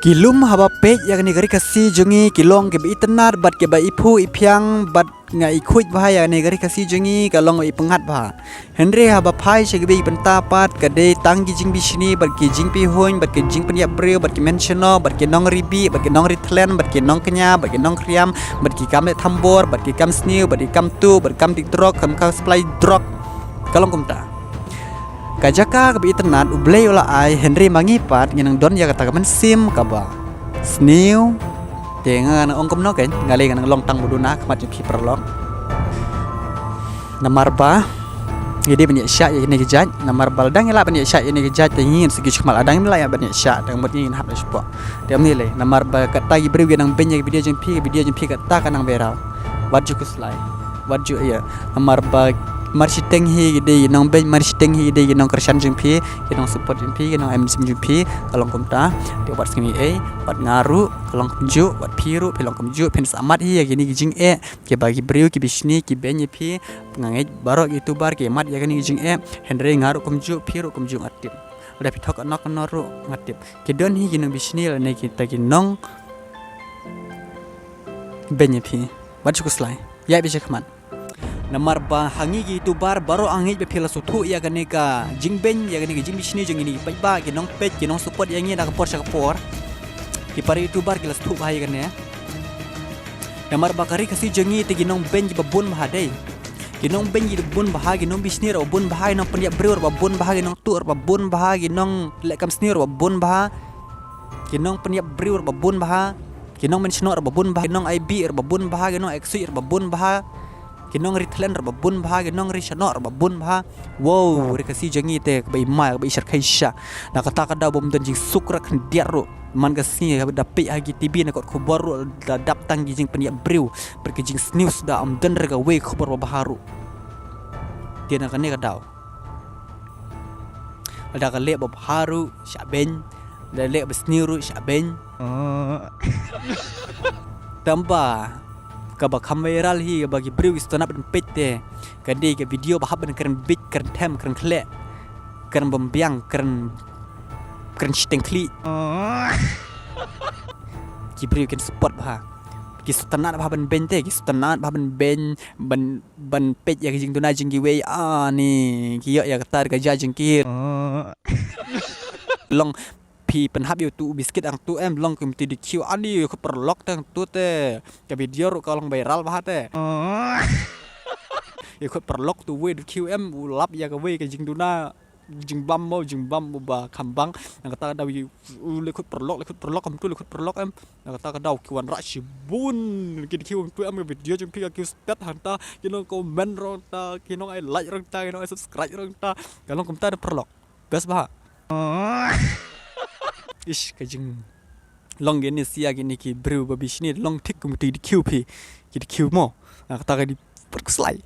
Kilum haba pej yang negeri kasih jungi kilong ke itenar bat ke ipu ipyang bat ngai ikut bahaya negeri kasih jungi kalong ipengat bah Henry haba pai segebi pentapat kade tanggi jing bisini bat ke jing pihun bat ke jing peniap breu bat ke mentiono bat ke nong ribi bat ke nong ritlen bat ke nong kenya bat ke nong kriam bat ke kam tambor bat ke kam sniu bat ke kam tu bat kam tik drok kam supply drok kalong kumta Kajaka ke internet ublay ola ai Henry mangipat nginang don ya kata kaman sim kaba sniu dengan ongkom no kan ngali ngang long tang buduna kemat ki perlong namar ba jadi banyak syak ini gejat namar baldang ila banyak syak ini gejat ingin segi kemal adang ila ya banyak syak dang mut ingin hap sepo dia nilai namar ba kata ibri nang benya video jeng pi kata kanang berau waju kuslai waju ya namar ba marsi teng hi gede nong ben marsi teng hi gede nong kersan jempi nong support jempi nong MSM jempi kalong komta dia buat sini buat ngaru kalong kumju buat piru pelong kumju pen samat hi ya gini gijing ke bagi beriu ke bisni ke ben pi pengangai barok itu bar ke mat ya gini gijing Henry ngaru kumju piru kumju ngatip udah pitok anak noru ngatip ke don hi gini bisni la ne kita ginong ben pi buat cukup selai ya bisa keman namar ba hangi gitu baru angit be pila sutu ya ganeka jingben ya ganeka jing bisni jeng ini ba ginong pet ginong support yang ini nak por ki pari itu bar gilas tu bahaya kan ya namar ba kari kasih jengi te ginong ben ji babun bahadai ginong ben ji bun bahaya ginong bisni ro bun bahaya nong peniap breur babun bahaya ginong tu babun bahaya ginong lekam sni ro babun bahaya ginong peniap breur babun bahaya ginong menshno ro babun bahaya ginong IB ro babun bahaya ginong XU ro babun bahaya kinong ritlen babun bah kinong rishanor babun bah wow rekasi jangi te bai mai bai shar khaisha na kata kada bom dan jing sukra kan diaru man gasi da pe agi tv na kot khobar da dap tang jing penia breu berkejing news da am dan rega we khobar baharu dia na kan ne kadau ada kale baharu shaben da le besniru shaben tambah kaba kameral hi bagi beriu istana ben pete kade ke video bahab ben keren big keren tem keren kle keren bombiang keren stengkli ki beriu ken support bah ki istana bah ben bente ki istana bah ben pet ya jing tuna jing giwe ni ki ya katar ga jing ki long pi penhab YouTube biscuit ang tu long kumti di Q ani ko perlok tang tu te ke video ro kalong viral bah te ko perlok tu we di QM ulap ya ke we ke jing duna jing bam ba kambang nang kata daw le ko perlok kam tu le ko perlok nang kata daw kiwan ra shibun ki di Q tu video jing pi ke stat hanta kinong komen ro ta kinong ai like ro ta kinong ai subscribe ro ta kalong kumta perlok bes bah ish kajing long gini sia gini ki brew babi sini long tik kumti di QP ki di Q mo nak kata di perkuslai